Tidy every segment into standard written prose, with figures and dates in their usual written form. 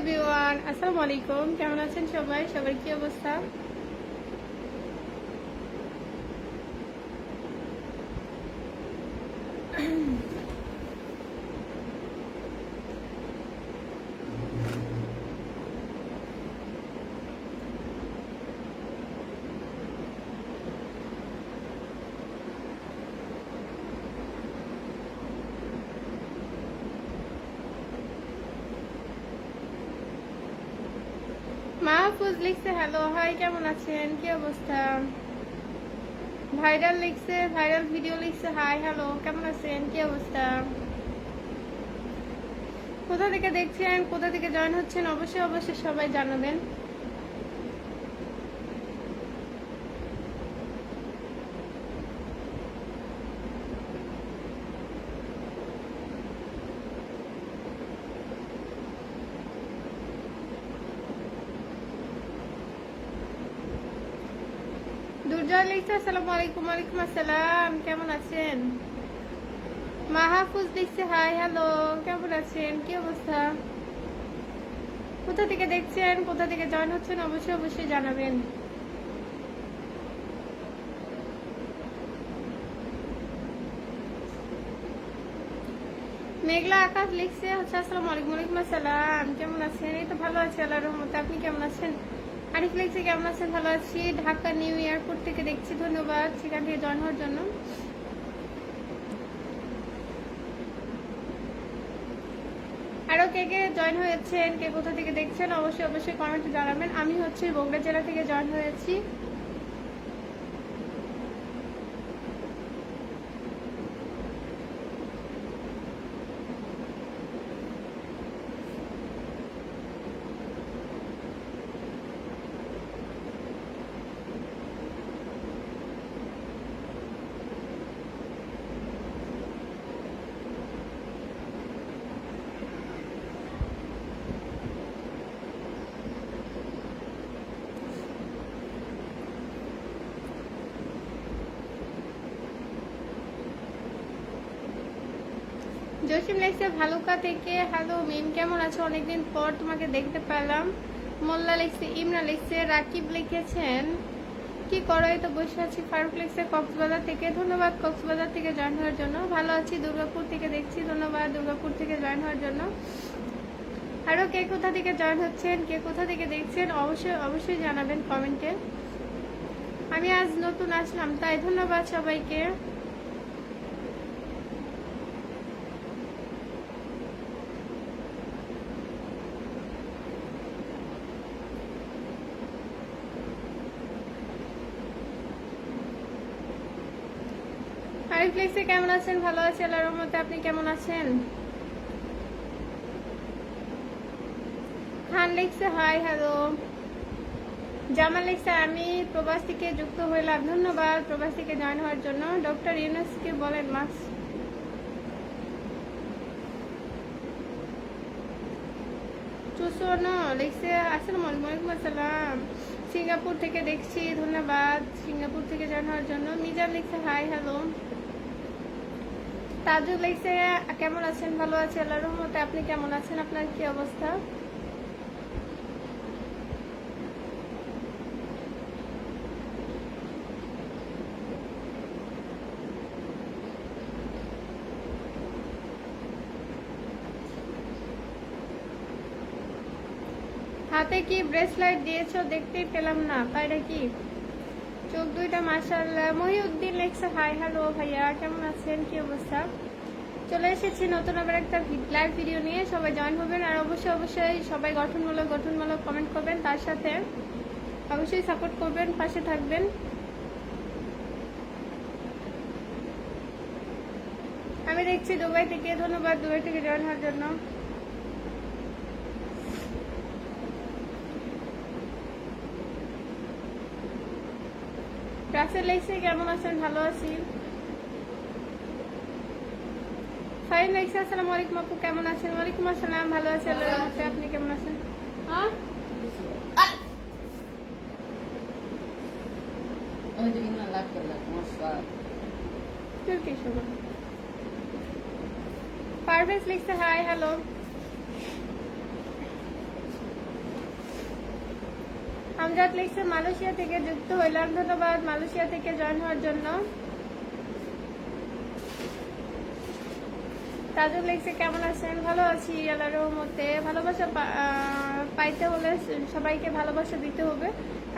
Everyone, আসসালামু আলাইকুম। কেমন আছেন সবাই? সবার কি অবস্থা? মাহফুজ লিখছে হ্যালো, হাই, কেমন আছেন? কি অবস্থা? ভাইরাল লিখছে, ভাইরাল ভিডিও লিখছে হাই, হ্যালো, কেমন আছেন? কি অবস্থা? কোথা থেকে দেখছেন, কোথা থেকে জয়েন হচ্ছেন, অবশ্যই অবশ্যই সবাই জানাবেন। দুর্জয় লিখছে আসসালামু আলাইকুম। ওয়ালাইকুম আসসালাম, কেমন আছেন? মাহফুজ লিখছে হাই, হ্যালো, কেমন আছেন? কি অবস্থা? কোথা থেকে দেখছেন, কোথা থেকে জয়েন হচ্ছেন, অবশ্যই অবশ্যই জানাবেন। মেঘলা আকাশ লিখছে হচ্ছে আসসালামু আলাইকুম। ওয়ালাইকুম আসসালাম, কেমন আছেন? এই তো ভালো আছি আল্লাহর রহমতে, আপনি কেমন আছেন? আরিফ লিখছে কেমন আছেন? ভালো আছি, ঢাকা নিউ এয়ারপোর্ট থেকে দেখছি, ধন্যবাদ সেখান থেকে জয়েন হওয়ার জন্য। আরো কে কে জয়েন হয়েছেন, কে কোথা থেকে দেখছেন, অবশ্যই অবশ্যই কমেন্টে জানাবেন। আমি হচ্ছে বগুড়া জেলা থেকে জয়েন হয়েছি। জসিম লিখছে ভালুকা থেকে হ্যালো মিম, কেমন আছো? অনেকদিন পর তোমাকে দেখতে পেলাম। মোল্লা লিখছে, ইমরা লিখছে, রাকিব লিখেছেন কি করো? এই তো বসে আছি। ফারুক লিখছে কক্সবাজার থেকে, ধন্যবাদ কক্সবাজার থেকে জয়েন হওয়ার জন্য। ভালো আছি, দুর্গাপুর থেকে দেখছি, ধন্যবাদ দুর্গাপুর থেকে জয়েন হওয়ার জন্য। আরো কে কোথা থেকে জয়েন হচ্ছেন, কে কোথা থেকে দেখছেন, অবশ্যই অবশ্যই জানাবেন কমেন্টে। আমি আজ নতুন আসলাম তাই ধন্যবাদ সবাইকে। আরিফ লিখছে কেমন আছেন? ভালো আছি আল্লাহর রহমতে, আপনি কেমন আছেন? খান লিখছে হাই, হ্যালো। জামাল লিখছে আমি প্রবাস থেকে যুক্ত হইলাম, ধন্যবাদ প্রবাস থেকে জয়েন হওয়ার জন্য। ডক্টর ইউনুসকে বলেন মাস্ক। চুসনো লিখছে আসসালামু আলাইকুম। ওয়ালাইকুম আসসালাম, সিঙ্গাপুর থেকে দেখছি, ধন্যবাদ সিঙ্গাপুর থেকে জয়েন হওয়ার জন্য। মিজান লিখছে হাই, হ্যালো। তাজুল লিখছে কেমন আছেন? ভালো আছি আল্লাহর রহমতে, আপনি কেমন আছেন? আপনার কি অবস্থা? হাতে কি ব্রেসলাইট দিয়েছো? দেখতেই পেলাম না, তাইটা কি? চোখ দুইটা মাশাআল্লাহ। মহিউদ্দিন লেখছে হাই, হ্যালো ভাইয়া, কেমন আছেন? কি অবস্থা? চলে এসেছি নতুন আবার একটা লাইভ ভিডিও নিয়ে, সবাই জয়েন হবেন। আর অবশ্যই অবশ্যই সবাই গঠনমূলক গঠনমূলক কমেন্ট করবেন, তার সাথে অবশ্যই সাপোর্ট করবেন, পাশে থাকবেন। আমি দেখছি দুবাই থেকে, ধন্যবাদ দুবাই থেকে জয়েন হওয়ার জন্য। রাসেল লেখছে কেমন আছেন? ভালো আছি। ফাইন লেখছে আসসালামু আলাইকুম আপু, কেমন আছেন? ওয়ালাইকুম আসসালাম, ভালো আছি আল্লাহর রহমতে, আপনি কেমন আছেন? পারভেজ লিখছে হাই, হ্যালো। আমজাদ লিখছে মালয়েশিয়া থেকে যুক্ত হইলাম, ধন্যবাদ মালয়েশিয়া থেকে জয়েন হওয়ার জন্য। তাজুল লিখছে কেমন আছেন, ভালো আছি আল্লাহর রহমতে। ভালোবাসা পাইতে হলে সবাইকে ভালোবাসা দিতে হবে।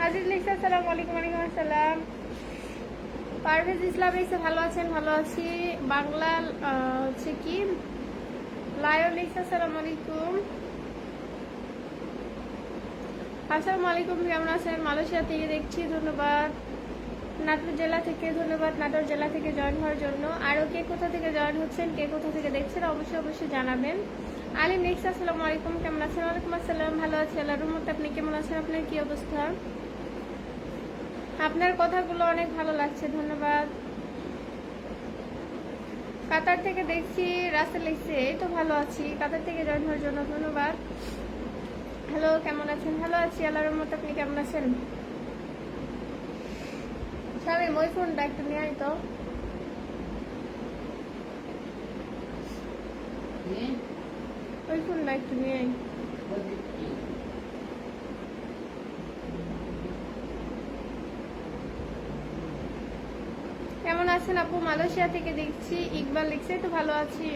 আজিজ লিখছে আসসালামু আলাইকুম। ওয়ালাইকুম আসসালাম। পারভেজ ইসলাম লিখছে ভালো আছেন, ভালো আছি। বাংলা হচ্ছে কি লায়ন লিখছে আসসালামু আলাইকুম। আসসালামু আলাইকুম, কেমন আছেন? মালয়েশিয়া থেকে দেখছি, ধন্যবাদ। নাটোর জেলা থেকে ধন্যবাদ, নাটোর জেলা থেকে জয়েন হওয়ার জন্য। আরও কে কোথা থেকে জয়েন হচ্ছেন, কে কোথা থেকে দেখছেন অবশ্যই অবশ্যই জানাবেন। আলিম লিখছে আসসালামু আলাইকুম, কেমন আছেন? ওয়ালাইকুম আসসালাম, ভালো আছি আল্লাহর রহমতে। আপনি কেমন আছেন? আপনার কি অবস্থা? আপনার কথাগুলো অনেক ভালো লাগছে, ধন্যবাদ। কাতার থেকে দেখছি, রাসেল লিখছে এই তো ভালো আছি, কাতার থেকে জয়েন হওয়ার জন্য ধন্যবাদ। হ্যালো, কেমন আছেন? ভালো আছি আল্লাহর রহমতে। আপনি কেমন আছেন? শামিম ওই ফোনটা একটু নিয়ে আয় তো। ওই ফোনটা একটু নিয়ে আয়। কেমন আছেন আপু? মালয়েশিয়া থেকে দেখছি, ইকবাল লিখছে তো ভালো আছি।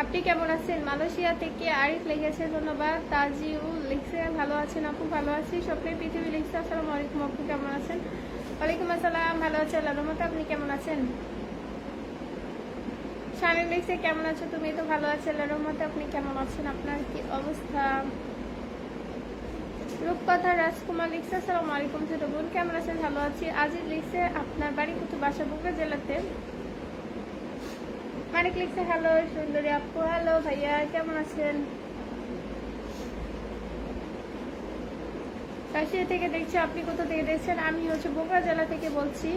আপনি কেমন আছেন? মালয়েশিয়া থেকে আরিফ লিখেছে, ধন্যবাদ। তাজিউল লিখছে ভালো আছেন আপু, ভালো আছি। স্বপ্নের পৃথিবী লিখছে আসসালামু আলাইকুম আপু, কেমন আছেন? ওয়ালাইকুম আসসালাম, ভালো আছি আল্লাহর রহমতে। আপনি কেমন আছেন? শামিম লিখছে কেমন আছো তুমি? তো ভালো আছি আল্লাহর রহমতে। আপনি কেমন আছেন? আপনার কি অবস্থা? রূপকথা রাজকুমার লিখছে আসসালামু আলাইকুম ছোট বোন, কেমন আছেন? ভালো আছি। আজিজ লিখছে আপনার বাড়ি কোথায়? বাসা বগুড়া জেলাতে। মানিক লিখছে হ্যালো সুন্দরী আপু, হ্যালো ভাইয়া, কেমন আছেন? রাশিয়া থেকে দেখছি, আপনি কোথা থেকে দেখছেন? আমি হচ্ছে বগুড়া জেলা থেকে বলছি।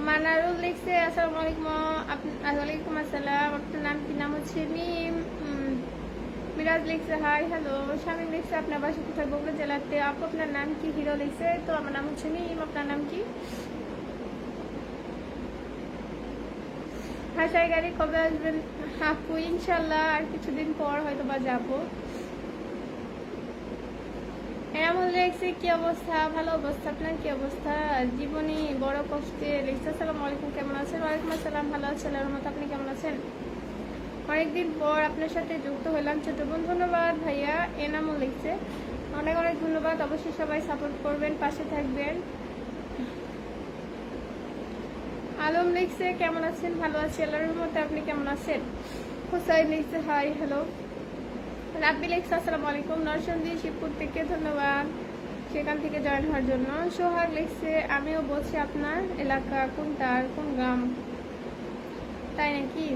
মানারুল লিখছে আসসালামু আলাইকুম। ওয়ালাইকুম আসসালাম, আপনার নাম কি? নাম হচ্ছে মিম। মিরাজ লিখছে হাই হ্যালো। শামিম লিখছে আপনার বাসা কোথায়? বগুড়া জেলাতে। আপু আপনার নাম কি? হিরো লিখছে তো আমার নাম হচ্ছে মিম, আপনার নাম কি? ভাষায় গাড়ি কবে আসবেন আপু? ইনশাল্লাহ আর কিছুদিন পর হয়তো বা যাবো। এমন লিখছে কি অবস্থা? ভালো অবস্থা, আপনার কি অবস্থা? জীবনী বড় কষ্টে লিখছে আসসালামু আলাইকুম, কেমন আছেন? ওয়ালাইকুম আসসালাম, ভালো আছি আল্লাহর রহমতে। আপনি কেমন আছেন? অনেকদিন পর আপনার সাথে যুক্ত হলাম ছোট বোন, ধন্যবাদ ভাইয়া। এনামও লিখছে অনেক অনেক ধন্যবাদ। অবশ্যই সবাই সাপোর্ট করবেন, পাশে থাকবেন। আলম লিখছে কেমন আছেন? ভালো আছি আল্লাহর রহমতে। আপনি কেমন আছেন? হুসাইন লিখছে হাই হ্যালো। রাব্বি লিখছে আসসালামু আলাইকুম, নরসিংদী শিবপুর থেকে, ধন্যবাদ সেখান থেকে জয়েন হওয়ার জন্য। সোহাগ লিখছে আমিও বলছি আপনার এলাকা কোনটা আর কোন গ্রাম? তাই নাকি?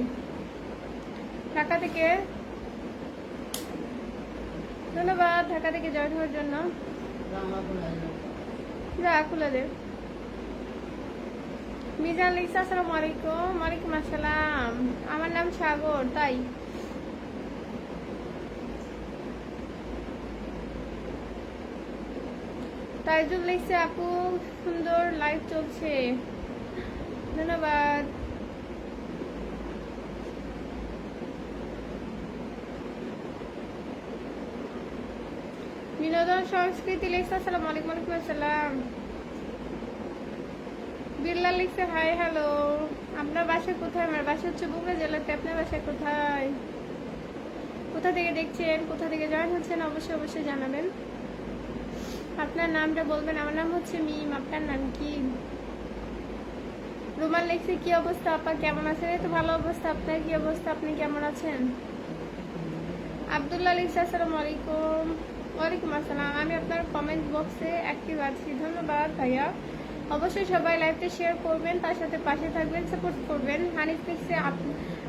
ঢাকা থেকে, ধন্যবাদ ঢাকা থেকে জয়েন হওয়ার জন্য। যা খুলে দে। মিজান লিখছে আসসালামু আলাইকুম। ওয়ালাইকুম আসসালাম, আমার নাম সাগর। তাই তাইজুল লিখছে আপু সুন্দর লাইভ চলছে, ধন্যবাদ। বিনোদন সংস্কৃতি লিখছে আসসালামু আলাইকুম। ওয়ালাইকুম আসসালাম। বিল্লাল লিখছে হাই হ্যালো। আপনার বাসা কোথায়? আমার বাসা হচ্ছে বগুড়া জেলাতে। আপনার বাসা কোথায়? কোথা থেকে দেখছেন, কোথা থেকে জয়েন হচ্ছেন অবশ্যই অবশ্যই জানাবেন। আপনার নামটা বলবেন। আমার নাম হচ্ছে মিম, আপনার নাম কি? রুমাল লিখছে কি অবস্থা আপা, কেমন আছেন? এই তো ভালো অবস্থা, আপনার কি অবস্থা? আপনি কেমন আছেন? আব্দুল্লাহ লিখছে আসসালামু আলাইকুম। ওয়ালাইকুম আসসালাম, আমি আপনার কমেন্ট বক্সে অ্যাক্টিভ আছি, ধন্যবাদ ভাইয়া। অবশ্যই সবাই লাইভটা শেয়ার করবেন, তার সাথে পাশে থাকবেন, সাপোর্ট করবেন। হানিফ লিখছে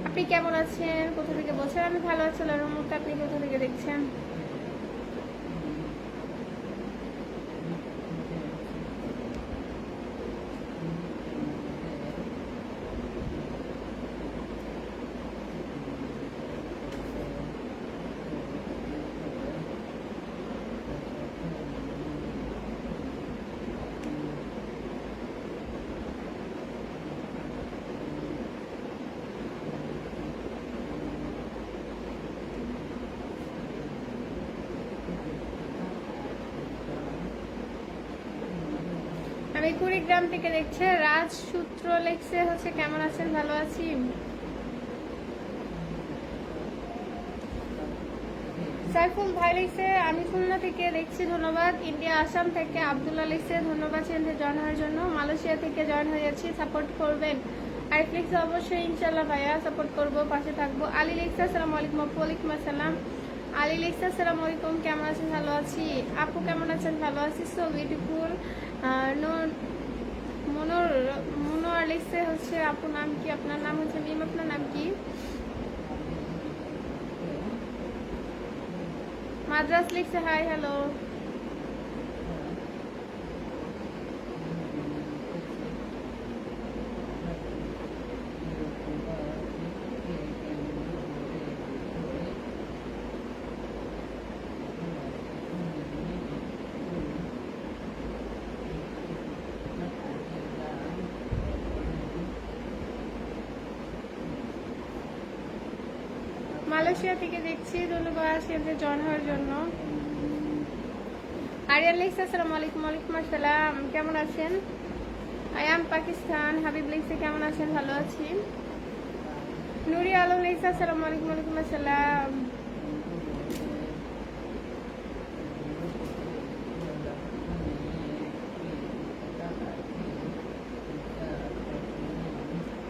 আপনি কেমন আছেন, কোথা থেকে বলছেন? আমি ভালো আছি আল্লাহর রহমতে। আপনি কোথা থেকে দেখছেন? কুড়িগ্রাম থেকে দেখছে। রাজ সূত্র লেখছে হচ্ছে কেমন আছেন, ভালো আছি। সাইফুল ভাই লিখছে আমি খুলনা থেকে দেখছি, ধন্যবাদ। ইন্ডিয়া আসাম থেকে আব্দুল্লাহ লিখছে ধন্যবাদ চ্যানেলে জয়েন হওয়ার জন্য। মালয়েশিয়া থেকে জয়েন হয়ে যাচ্ছি, সাপোর্ট করবেন। আরিফ লিখছে অবশ্যই ইনশাল্লাহ ভাইয়া সাপোর্ট করবো, পাশে থাকবো। আলী লিখছে আসসালামু আলাইকুম আপু। ওয়ালাইকুম আসসালাম। আলী লিখছে আসসালামু আলাইকুম, কেমন আছেন, ভালো আছি। আপু কেমন আছেন, ভালো আছি, সো বিউটিফুল। মনোর মনোয়ার লিখছে হচ্ছে আপু নাম কি, আপনার নাম হচ্ছে মিম, আপনার নাম কি। মাদ্রাস লিখছে হাই হ্যালো। মালয়েশিয়া থেকে দেখছি, ধন্যবাদ চ্যানেলে জয়েন হওয়ার জন্য। আরিয়ান লিখছে আসসালামু আলাইকুম। ওয়ালাইকুম আসসালাম, কেমন আছেন। I am Pakistan. হাবিব লিখছে কেমন আছেন, ভালো আছি। নুরি আলম লিখছে আসসালামু আলাইকুম। ওয়ালাইকুম আসসালাম।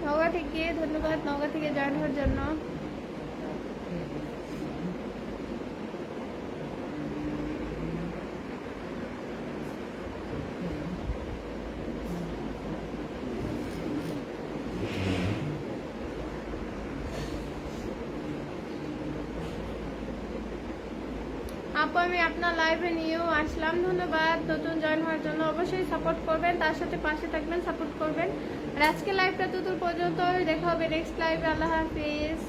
নওগাঁ থেকে ধন্যবাদ, নওগাঁ থেকে জয়েন হওয়ার জন্য। আপু আমি আপনার লাইভে নিয়েও আসলাম, ধন্যবাদ নতুন জয়েন হওয়ার জন্য। অবশ্যই সাপোর্ট করবেন, তার সাথে পাশে থাকবেন, সাপোর্ট করবেন। আর আজকে লাইভটা ততদূর পর্যন্ত, দেখা হবে নেক্সট লাইভে। আল্লাহ হাফিজ।